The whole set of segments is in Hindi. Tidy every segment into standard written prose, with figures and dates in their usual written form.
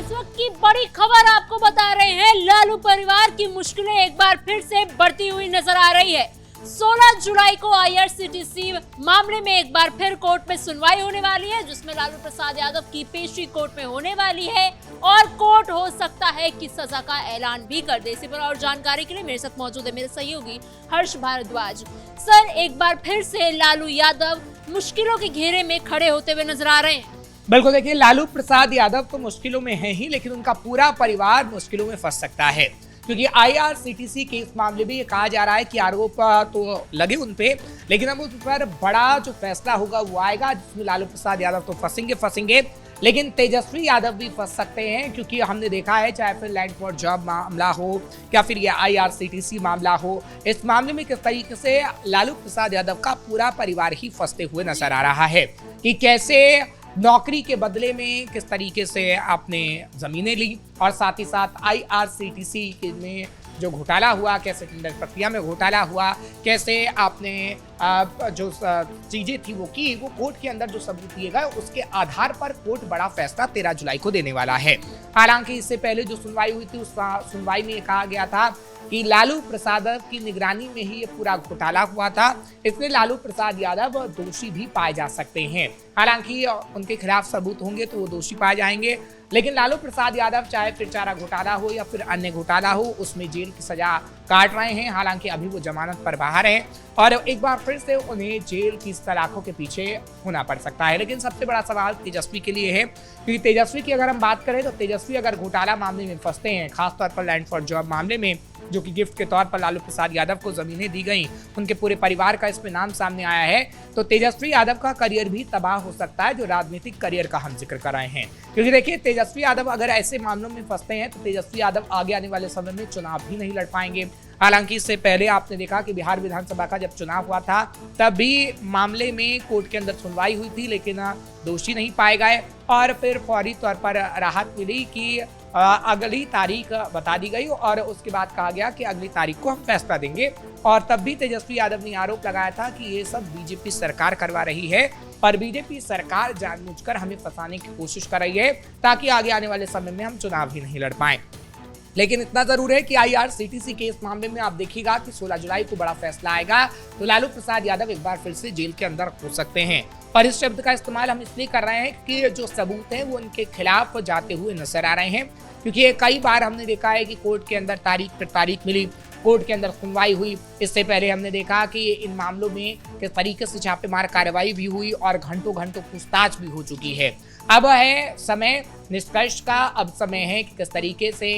इस वक्त की बड़ी खबर आपको बता रहे हैं। लालू परिवार की मुश्किलें एक बार फिर से बढ़ती हुई नजर आ रही है। 16 जुलाई को आईआरसीटीसी मामले में एक बार फिर कोर्ट में सुनवाई होने वाली है, जिसमें लालू प्रसाद यादव की पेशी कोर्ट में होने वाली है और कोर्ट हो सकता है कि सजा का ऐलान भी कर दे। इसी पर और जानकारी के लिए मेरे साथ मौजूद है मेरे सहयोगी हर्ष भारद्वाज। सर, एक बार फिर से लालू यादव मुश्किलों के घेरे में खड़े होते हुए नजर आ रहे हैं। बिल्कुल, देखिए लालू प्रसाद यादव तो मुश्किलों में है ही, लेकिन उनका पूरा परिवार मुश्किलों में फंस सकता है, क्योंकि आईआरसीटीसी के इस मामले में ये कहा जा रहा है कि आरोप तो लगे उन पे, लेकिन अब उस पर बड़ा जो फैसला होगा वो आएगा, जिसमें लालू प्रसाद यादव तो फंसेंगे, लेकिन तेजस्वी यादव भी फंस सकते हैं, क्योंकि हमने देखा है चाहे फिर लैंड फॉर जॉब मामला हो या फिर ये आईआरसीटीसी मामला हो, इस मामले में किस तरीके से लालू प्रसाद यादव का पूरा परिवार ही फंसते हुए नजर आ रहा है कि कैसे नौकरी के बदले में किस तरीके से आपने जमीनें ली और साथ ही साथ आईआरसीटीसी में जो घोटाला हुआ, कैसे टेंडर प्रक्रिया में घोटाला हुआ, कैसे आपने जो चीजें थी वो की, वो कोर्ट के अंदर जो सबूत दिए गए उसके आधार पर कोर्ट बड़ा फैसला 13 जुलाई को देने वाला है। हालांकि इससे पहले जो सुनवाई हुई थी उस सुनवाई में कहा गया था कि लालू प्रसाद की निगरानी में ही ये पूरा घोटाला हुआ था, इसलिए लालू प्रसाद यादव दोषी भी पाए जा सकते हैं। हालांकि उनके खिलाफ सबूत होंगे तो वो दोषी पाए जाएंगे, लेकिन लालू प्रसाद यादव चाहे फिर चारा घोटाला हो या फिर अन्य घोटाला हो, उसमें जेल की सजा काट रहे हैं। हालांकि अभी वो जमानत पर बाहर हैं और एक बार फिर से उन्हें जेल की सलाखों के पीछे होना पड़ सकता है। लेकिन सबसे बड़ा सवाल तेजस्वी के लिए है, क्योंकि तेजस्वी की अगर हम बात करें तो तेजस्वी अगर घोटाला मामले में फंसते हैं, खासतौर पर लैंड फॉर जॉब मामले में, जो कि गिफ्ट के तौर पर लालू प्रसाद यादव को जमीनें दी गई, उनके पूरे परिवार का इसमें नाम सामने आया है, तो तेजस्वी यादव का करियर भी तबाह हो सकता है, जो राजनीतिक करियर का हम जिक्र कर रहे हैं। क्योंकि देखिए, तेजस्वी यादव अगर ऐसे मामलों में फंसते हैं तो तेजस्वी यादव आगे आने वाले समय में चुनाव भी नहीं लड़ पाएंगे। हालांकि इससे पहले आपने देखा कि बिहार विधानसभा का जब चुनाव हुआ था तब भी मामले में कोर्ट के अंदर सुनवाई हुई थी, लेकिन दोषी नहीं पाए गए और फिर फौरी तौर पर राहत मिली कि अगली तारीख बता दी गई और उसके बाद कहा गया कि अगली तारीख को हम फैसला देंगे। और तब भी तेजस्वी यादव ने आरोप लगाया था कि ये सब बीजेपी सरकार करवा रही है और बीजेपी सरकार जानबूझकर हमें फंसाने की कोशिश कर रही है ताकि आगे आने वाले समय में हम चुनाव ही नहीं लड़ पाएं। लेकिन इतना जरूर है कि आईआरसीटीसी के इस मामले में आप देखिएगा कि 16 जुलाई को बड़ा फैसला आएगा तो लालू प्रसाद यादव एक बार फिर से जेल के अंदर हो सकते हैं। और इस शब्द का इस्तेमाल हम इसलिए कर रहे हैं कि जो सबूत हैं वो उनके खिलाफ जाते हुए नजर आ रहे हैं, क्योंकि कई बार हमने देखा है कि कोर्ट के अंदर तारीख पर तारीख मिली, कोर्ट के अंदर सुनवाई हुई। इससे पहले हमने देखा कि इन मामलों में किस तरीके से छापेमार कार्रवाई भी हुई और घंटों घंटों पूछताछ भी हो चुकी है। अब है समय निष्कर्ष का, अब समय है कि किस तरीके से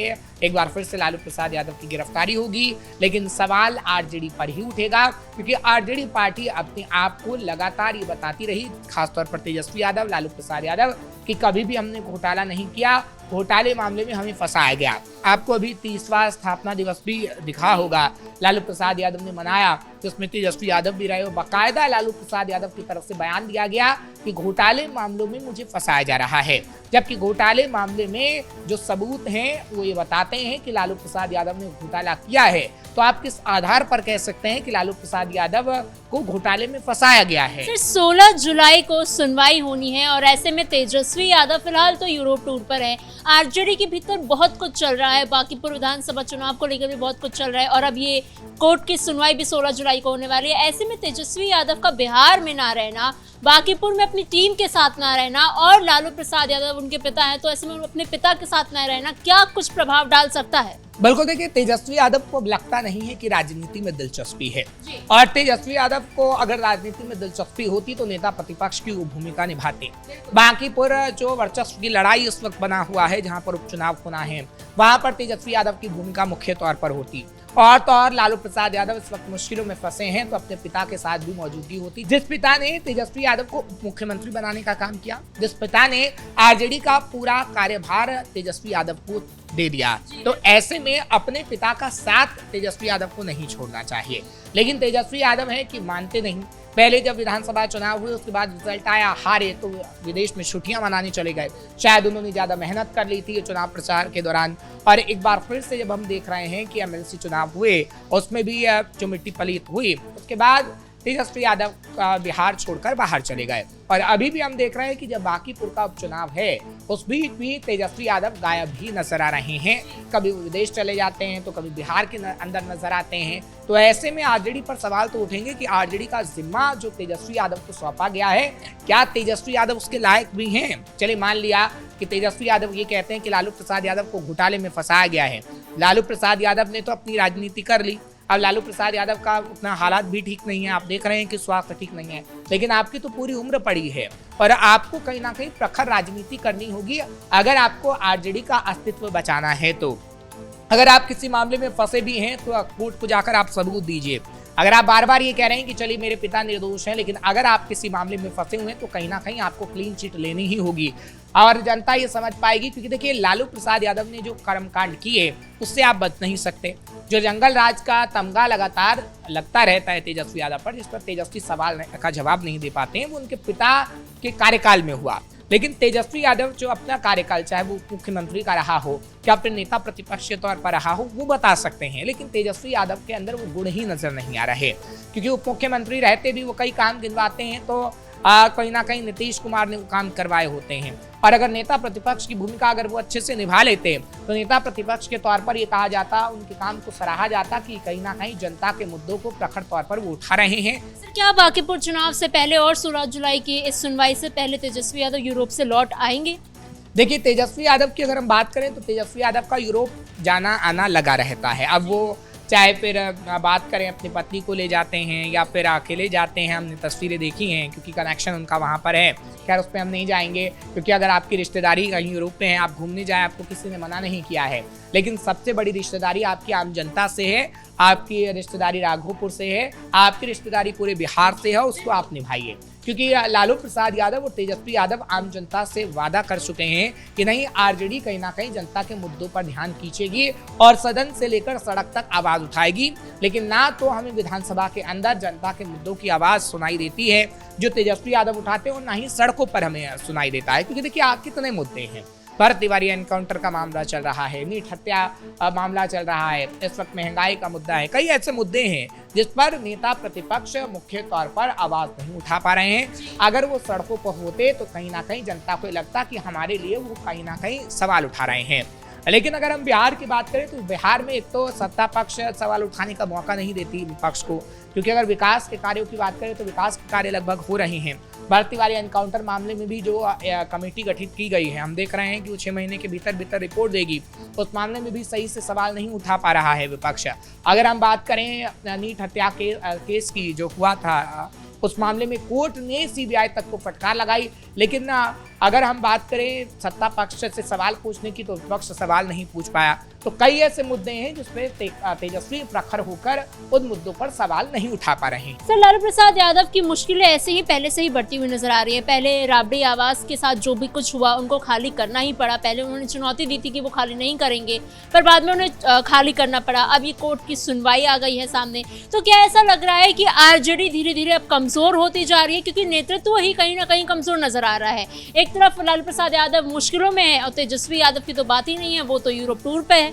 एक बार फिर से लालू प्रसाद यादव की गिरफ्तारी होगी। लेकिन सवाल आरजेडी पर ही उठेगा, क्योंकि आरजेडी पार्टी अपने आप को लगातार ये बताती रही, खासतौर पर तेजस्वी यादव, लालू प्रसाद यादव, कि कभी भी हमने घोटाला नहीं किया, घोटाले मामले में हमें फंसाया गया। आपको अभी 30वां स्थापना दिवस भी दिखा होगा, लालू प्रसाद यादव ने मनाया, जिसमें तेजस्वी यादव भी रहे हो। बाकायदा लालू प्रसाद यादव की तरफ से बयान दिया गया कि घोटाले मामलों में मुझे फंसाया जा रहा है, जबकि घोटाले मामले में जो सबूत हैं वो ये बताते हैं कि लालू प्रसाद यादव ने घोटाला किया है। तो आप किस आधार पर कह सकते हैं कि लालू प्रसाद यादव को घोटाले में फंसाया गया है? फिर 16 जुलाई को सुनवाई होनी है और ऐसे में तेजस्वी यादव फिलहाल तो यूरोप टूर पर है। आरजेडी के भीतर बहुत कुछ चल रहा है, बांकीपुर विधानसभा चुनाव को लेकर भी बहुत कुछ चल रहा है और अब ये कोर्ट की सुनवाई भी 16 जुलाई को होने वाली है। ऐसे में तेजस्वी यादव का बिहार में ना रहना, बांकीपुर में अपनी टीम के साथ ना रहना और लालू प्रसाद यादव उनके पिता हैं, तो ऐसे में अपने पिता के साथ ना रहना क्या कुछ प्रभाव डाल सकता है? बिल्कुल, देखिए तेजस्वी यादव को लगता नहीं है कि राजनीति में दिलचस्पी है, और तेजस्वी यादव को अगर राजनीति में दिलचस्पी होती तो नेता प्रतिपक्ष की वो भूमिका निभाते। बांकीपुर जो वर्चस्व की लड़ाई इस वक्त बना हुआ है, जहां पर उपचुनाव होना है, वहां पर तेजस्वी यादव की भूमिका मुख्य तौर पर होती। और तो और लालू प्रसाद यादव इस वक्त मुश्किलों में फंसे हैं तो अपने पिता के साथ भी मौजूदगी होती, जिस पिता ने तेजस्वी यादव को उप मुख्यमंत्री बनाने का काम किया, जिस पिता ने आरजेडी का पूरा कार्यभार तेजस्वी यादव को दे दिया। तो ऐसे में अपने पिता का साथ तेजस्वी यादव को नहीं छोड़ना चाहिए। लेकिन तेजस्वी यादव है कि मानते नहीं। पहले जब विधानसभा चुनाव हुए उसके बाद रिजल्ट आया, हारे, तो विदेश में छुट्टियां मनाने चले गए। शायद उन्होंने ज्यादा मेहनत कर ली थी चुनाव प्रचार के दौरान। और एक बार फिर से जब हम देख रहे हैं कि एमएलसी चुनाव हुए, उसमें भी जो मिट्टी पलीत हुई, उसके बाद तेजस्वी यादव बिहार छोड़कर बाहर चले गए। और अभी भी हम देख रहे हैं कि जब बांकीपुर का उपचुनाव है उस बीच भी तेजस्वी यादव गायब ही नजर आ रहे हैं। कभी वो विदेश चले जाते हैं तो कभी बिहार के अंदर नजर आते हैं। तो ऐसे में आरजेडी पर सवाल तो उठेंगे कि आरजेडी का जिम्मा जो तेजस्वी यादव को सौंपा गया है, क्या तेजस्वी यादव उसके लायक भी हैं? चलिए मान लिया कि तेजस्वी यादव ये कहते हैं कि लालू प्रसाद यादव को घोटाले में फंसाया गया है। लालू प्रसाद यादव ने तो अपनी राजनीति कर ली। अब लालू प्रसाद यादव का उतना हालात भी ठीक नहीं है, आप देख रहे हैं कि स्वास्थ्य ठीक नहीं है, लेकिन आपकी तो पूरी उम्र पड़ी है और आपको कहीं ना कहीं प्रखर राजनीति करनी होगी अगर आपको आरजेडी का अस्तित्व बचाना है। तो अगर आप किसी मामले में फंसे भी हैं तो कोर्ट को जाकर आप सबूत दीजिए। अगर आप बार बार ये कह रहे हैं कि चलिए मेरे पिता निर्दोष हैं, लेकिन अगर आप किसी मामले में फंसे हुए हैं तो कहीं ना कहीं आपको क्लीन चिट लेनी ही होगी और जनता ये समझ पाएगी। क्योंकि देखिए लालू प्रसाद यादव ने जो कर्मकांड किए उससे आप बच नहीं सकते। जो जंगल राज का तमगा लगातार लगता रहता है तेजस्वी यादव पर, जिस पर तेजस्वी सवाल का जवाब नहीं दे पाते हैं, वो उनके पिता के कार्यकाल में हुआ। लेकिन तेजस्वी यादव जो अपना कार्यकाल चाहे वो मुख्यमंत्री का रहा हो या फिर नेता प्रतिपक्ष के तौर पर रहा हो, वो बता सकते हैं। लेकिन तेजस्वी यादव के अंदर वो गुण ही नजर नहीं आ रहे, क्योंकि उप मुख्यमंत्री रहते भी वो कई काम गिनवाते हैं तो कहीं ना कहीं नीतीश कुमार ने वो काम करवाए होते हैं। और अगर नेता प्रतिपक्ष की भूमिका अगर वो अच्छे से निभा लेते तो नेता प्रतिपक्ष के तौर पर ये कहा जाता, उनके काम को सराहा जाता कि कहीं ना कहीं जनता के मुद्दों को प्रखर तौर पर वो उठा रहे हैं। सर, क्या बांकीपुर चुनाव से पहले और 16 जुलाई की इस सुनवाई से पहले तेजस्वी यादव यूरोप से लौट आएंगे? देखिए तेजस्वी यादव की अगर हम बात करें तो तेजस्वी यादव का यूरोप जाना आना लगा रहता है। अब वो चाहे फिर बात करें अपनी पत्नी को ले जाते हैं या फिर अकेले जाते हैं, हमने तस्वीरें देखी हैं क्योंकि कनेक्शन उनका वहाँ पर है। खैर उस पर हम नहीं जाएंगे क्योंकि अगर आपकी रिश्तेदारी कहीं यूरोप में है, आप घूमने जाए, आपको किसी ने मना नहीं किया है। लेकिन सबसे बड़ी रिश्तेदारी आपकी आम जनता से है, आपकी रिश्तेदारी राघोपुर से है, आपकी रिश्तेदारी पूरे बिहार से है, उसको आप निभाइए। क्योंकि लालू प्रसाद यादव और तेजस्वी यादव आम जनता से वादा कर चुके हैं कि नहीं, आरजेडी कहीं ना कहीं जनता के मुद्दों पर ध्यान खींचेगी और सदन से लेकर सड़क तक आवाज उठाएगी। लेकिन ना तो हमें विधानसभा के अंदर जनता के मुद्दों की आवाज सुनाई देती है जो तेजस्वी यादव उठाते हैं, और ना ही सड़कों पर हमें सुनाई देता है। क्योंकि देखिए कितने मुद्दे हैं, भरत तिवारी एनकाउंटर का मामला चल रहा है, नीट हत्या मामला चल रहा है, इस वक्त महंगाई का मुद्दा है, कई ऐसे मुद्दे हैं जिस पर नेता प्रतिपक्ष मुख्य तौर पर आवाज नहीं उठा पा रहे हैं। अगर वो सड़कों पर होते तो कहीं ना कहीं जनता को लगता कि हमारे लिए वो कहीं ना कहीं सवाल उठा रहे हैं। लेकिन अगर हम बिहार की बात करें तो बिहार में एक तो सत्ता पक्ष सवाल उठाने का मौका नहीं देती विपक्ष को, क्योंकि अगर विकास के कार्यों की बात करें तो विकास के कार्य लगभग हो रहे हैं। भरत तिवारी एनकाउंटर मामले में भी जो कमेटी गठित की गई है, हम देख रहे हैं कि वो 6 महीने के भीतर रिपोर्ट देगी, उस मामले में भी सही से सवाल नहीं उठा पा रहा है विपक्ष। अगर हम बात करें नीट हत्या केस की जो हुआ था, उस मामले में कोर्ट ने सीबीआई तक को फटकार लगाई। लेकिन अगर हम बात करें सत्ता पक्ष से सवाल पूछने की तो विपक्ष सवाल नहीं पूछ पाया। तो कई ऐसे मुद्दे हैं जिसपे तेजस्वी प्रखर होकर उन मुद्दों पर सवाल नहीं उठा पा रहे हैं। सर, लालू प्रसाद यादव की मुश्किलें ऐसे ही पहले से ही बढ़ती हुई नजर आ रही है। पहले राबड़ी आवास के साथ जो भी कुछ हुआ उनको खाली करना ही पड़ा। पहले उन्होंने चुनौती दी थी कि वो खाली नहीं करेंगे, पर बाद में उन्हें खाली करना पड़ा। अब ये कोर्ट की सुनवाई आ गई है सामने, तो क्या ऐसा लग रहा है कि आरजेडी धीरे धीरे अब कमजोर होती जा रही है? क्योंकि नेतृत्व ही कहीं ना कहीं कमजोर नजर आ रहा है। एक तरफ लालू प्रसाद यादव मुश्किलों में है और तेजस्वी यादव की तो बात ही नहीं है, वो तो यूरोप टूर पे है।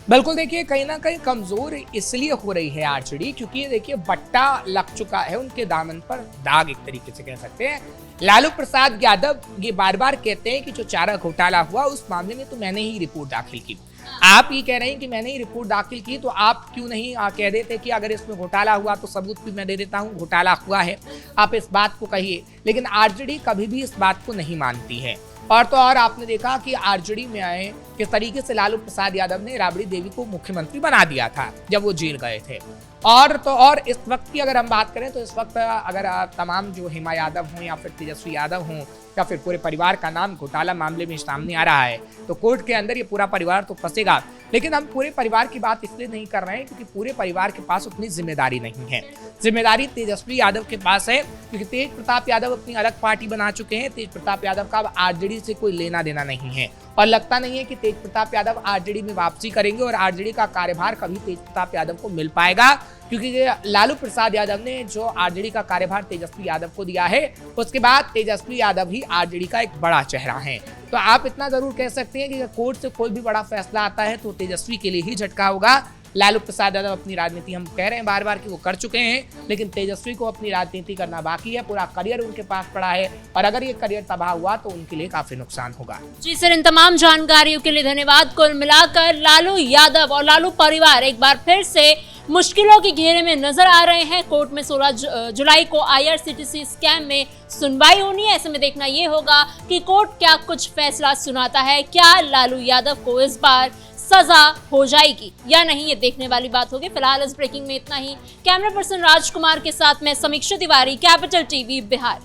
बिल्कुल, देखिए कहीं ना कहीं कमजोर इसलिए हो रही है आरजेडी क्योंकि देखिए बट्टा लग चुका है उनके दामन पर, दाग एक तरीके से कह सकते हैं। लालू प्रसाद यादव ये बार बार कहते हैं कि जो चारा घोटाला हुआ उस मामले में तो मैंने ही रिपोर्ट दाखिल की। आप ये कह रहे हैं कि मैंने ही रिपोर्ट दाखिल की, तो आप क्यों नहीं कह देते कि अगर इसमें घोटाला हुआ तो सबूत भी मैं दे देता हूँ, घोटाला हुआ है, आप इस बात को कहिए। लेकिन आरजेडी कभी भी इस बात को नहीं मानती है। और तो और आपने देखा कि आरजेडी में आए किस तरीके से लालू प्रसाद यादव ने राबड़ी देवी को मुख्यमंत्री बना दिया था जब वो जेल गए थे। और तो और इस वक्त की अगर हम बात करें तो इस वक्त अगर तमाम जो हेमा यादव हों या फिर तेजस्वी यादव हों या फिर पूरे परिवार का नाम घोटाला मामले में सामने आ रहा है तो कोर्ट के अंदर ये पूरा परिवार तो फंसेगा। लेकिन हम पूरे परिवार की बात इसलिए नहीं कर रहे हैं क्योंकि पूरे परिवार के पास उतनी जिम्मेदारी नहीं है। जिम्मेदारी तेजस्वी यादव के पास है क्योंकि तेज प्रताप यादव अपनी अलग पार्टी बना चुके हैं। तेज प्रताप यादव का अब आरजेडी से कोई लेना देना नहीं है और लगता नहीं है कि तेज प्रताप यादव आरजेडी में वापसी करेंगे और आरजेडी का कार्यभार कभी तेज प्रताप यादव को मिल पाएगा, क्योंकि लालू प्रसाद यादव ने जो आरजेडी का कार्यभार तेजस्वी यादव को दिया है उसके बाद तेजस्वी यादव ही आरजेडी का एक बड़ा चेहरा है। तो आप इतना जरूर कह सकते हैं कि कोर्ट से कोई भी बड़ा फैसला आता है तो तेजस्वी के लिए ही झटका होगा, लालू प्रसाद यादव अपनी राजनीति, हम कह रहे हैं बार बार कि वो कर चुके हैं, लेकिन तेजस्वी को अपनी राजनीति करना बाकी है। पूरा करियर उनके पास पड़ा है और अगर ये करियर तबाह हुआ तो उनके लिए काफी नुकसान होगा। जी सर, इन तमाम जानकारियों के लिए धन्यवाद। कुल मिलाकर लालू यादव और लालू परिवार एक बार फिर से मुश्किलों के घेरे में नजर आ रहे हैं। कोर्ट में 16 जुलाई को IRCTC स्कैम में सुनवाई होनी है। ऐसे में देखना ये होगा कि कोर्ट क्या कुछ फैसला सुनाता है, क्या लालू यादव को इस बार सजा हो जाएगी या नहीं, ये देखने वाली बात होगी। फिलहाल इस ब्रेकिंग में इतना ही। कैमरा पर्सन राजकुमार के साथ मैं समीक्षा तिवारी, कैपिटल टीवी बिहार।